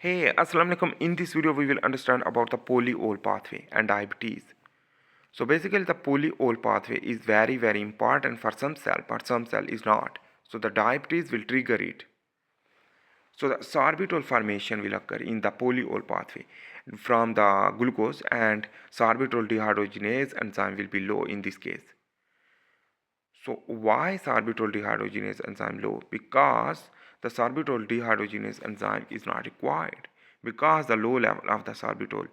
Hey, Assalamu alaikum. In this video, we will understand about the polyol pathway and diabetes. So basically, the polyol pathway is very important for some cell, but some cell is not. So the diabetes will trigger it. So the sorbitol formation will occur in the polyol pathway from the glucose, and sorbitol dehydrogenase enzyme will be low in this case. So why sorbitol dehydrogenase enzyme low? Because the sorbitol dehydrogenase enzyme is not required, because the low level of the sorbitol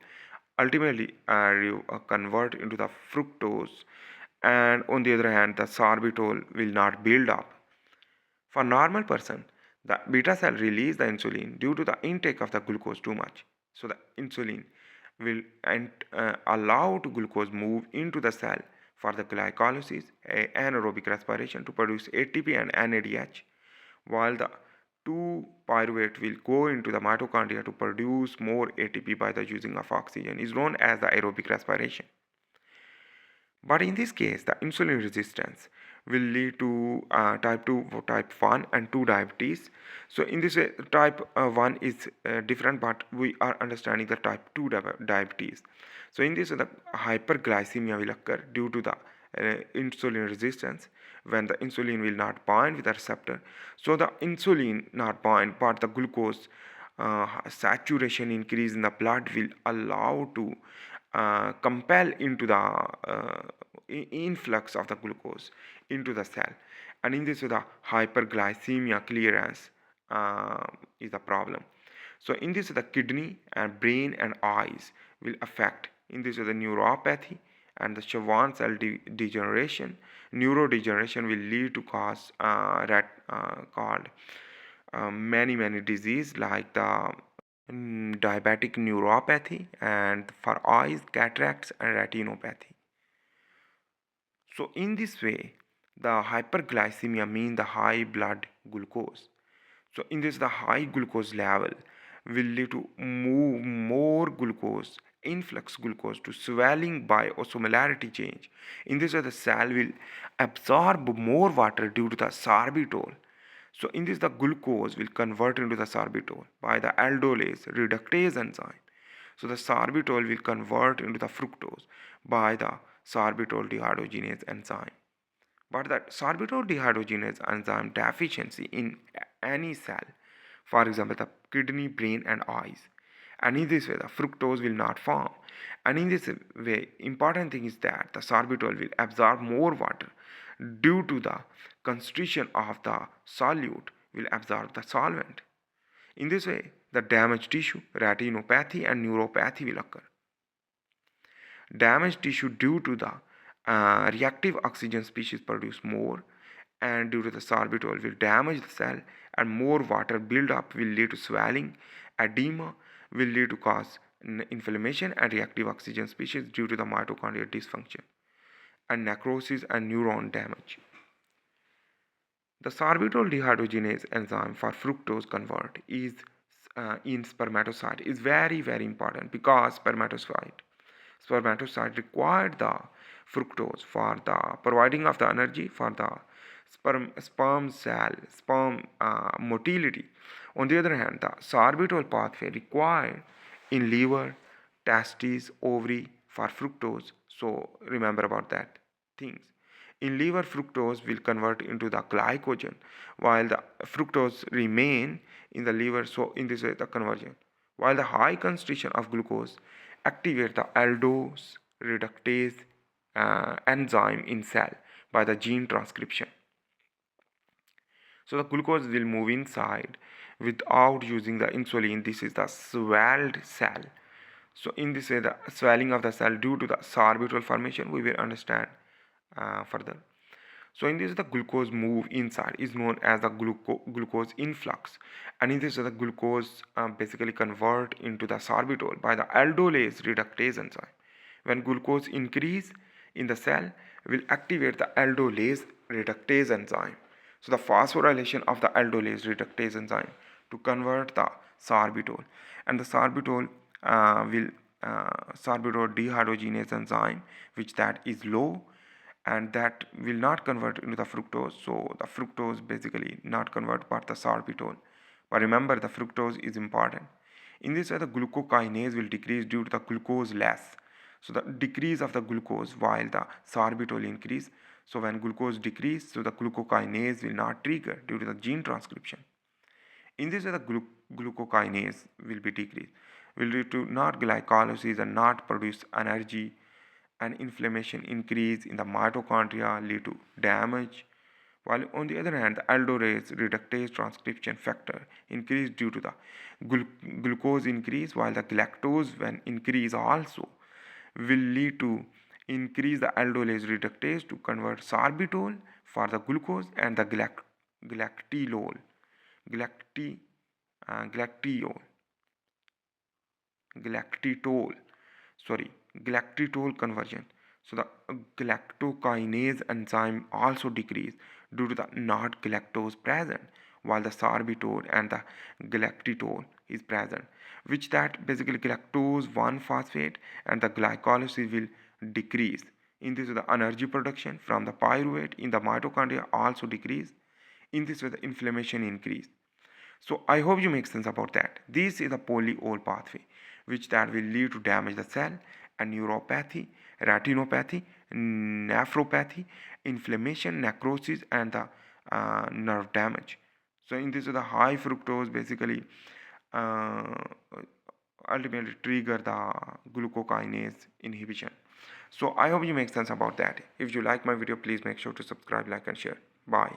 ultimately convert into the fructose, and on the other hand the sorbitol will not build up. For normal person, the beta cell release the insulin due to the intake of the glucose too much. So the insulin will allow to glucose move into the cell for the glycolysis, anaerobic respiration to produce ATP and NADH, while the 2-pyruvate will go into the mitochondria to produce more ATP by the using of oxygen, is known as the aerobic respiration. But in this case, the insulin resistance will lead to type 2, type 1 and 2 diabetes. So in this way, type 1 is different, but we are understanding the type 2 diabetes. So in this, the hyperglycemia will occur due to the insulin resistance, when the insulin will not bind with the receptor. So the insulin not bind, but the glucose saturation increase in the blood will allow to compel into the influx of the glucose into the cell, and in this way the hyperglycemia clearance is the problem. So in this the kidney and brain and eyes will affect. In this way the neuropathy and the Schwann cell degeneration, neurodegeneration will lead to cause called many disease like the diabetic neuropathy, and for eyes cataracts and retinopathy. So in this way the hyperglycemia means the high blood glucose. So in this the high glucose level will lead to move more glucose, influx glucose to swelling by osmolarity change. In this way the cell will absorb more water due to the sorbitol. So in this the glucose will convert into the sorbitol by the aldose reductase enzyme. So the sorbitol will convert into the fructose by the sorbitol dehydrogenase enzyme. But that sorbitol dehydrogenase enzyme deficiency in any cell, for example the kidney, brain and eyes, and in this way the fructose will not form. And in this way important thing is that the sorbitol will absorb more water due to the constriction of the solute will absorb the solvent. In this way the damaged tissue, retinopathy and neuropathy will occur. Damaged tissue due to the reactive oxygen species produce more, and due to the sorbitol will damage the cell, and more water build up will lead to swelling. Edema will lead to cause inflammation and reactive oxygen species due to the mitochondrial dysfunction, and necrosis and neuron damage. The sorbitol dehydrogenase enzyme for fructose convert is in spermatocyte is very important, because spermatocyte required the fructose for the providing of the energy for the sperm motility. On the other hand, the sorbitol pathway required in liver, testes, ovary for fructose. So remember about that things. In liver, fructose will convert into the glycogen, while the fructose remain in the liver. So in this way the conversion, while the high concentration of glucose activate the aldose reductase enzyme in cell by the gene transcription. So the glucose will move inside without using the insulin. This is the swelled cell. So in this way the swelling of the cell due to the sorbitol formation we will understand further. So in this the glucose move inside is known as the glucose influx, and in this the glucose basically convert into the sorbitol by the aldose reductase enzyme. When glucose increase in the cell will activate the aldose reductase enzyme. So the phosphorylation of the aldose reductase enzyme to convert the sorbitol, and the sorbitol will sorbitol dehydrogenase enzyme, which that is low, and that will not convert into the fructose. So the fructose basically not convert but the sorbitol. But remember the fructose is important. In this way, the glucokinase will decrease due to the glucose less. So the decrease of the glucose while the sorbitol increase. So when glucose decrease, so the glucokinase will not trigger due to the gene transcription. In this way, the glucokinase will be decreased, will lead to not glycolysis and not produce energy, and inflammation increase in the mitochondria, lead to damage. While on the other hand, the aldose reductase transcription factor increase due to the glucose increase, while the galactose when increase also will lead to increase the aldose reductase to convert sorbitol for the glucose and the galactylol galacti galactiol galactitol galactitol conversion. So the galactokinase enzyme also decrease due to the not galactose present, while the sorbitol and the galactitol is present, which that basically galactose 1 phosphate and the glycolysis will decrease. In this way, the energy production from the pyruvate in the mitochondria also decrease. In this way, the inflammation increase. So I hope you make sense about that. This is a polyol pathway, which that will lead to damage the cell and neuropathy, retinopathy, nephropathy, inflammation, necrosis, and the nerve damage. So in this, the high fructose basically uh, ultimately trigger the glucokinase inhibition. So I hope you make sense about that. If you like my video, please make sure to subscribe, like, and share. Bye.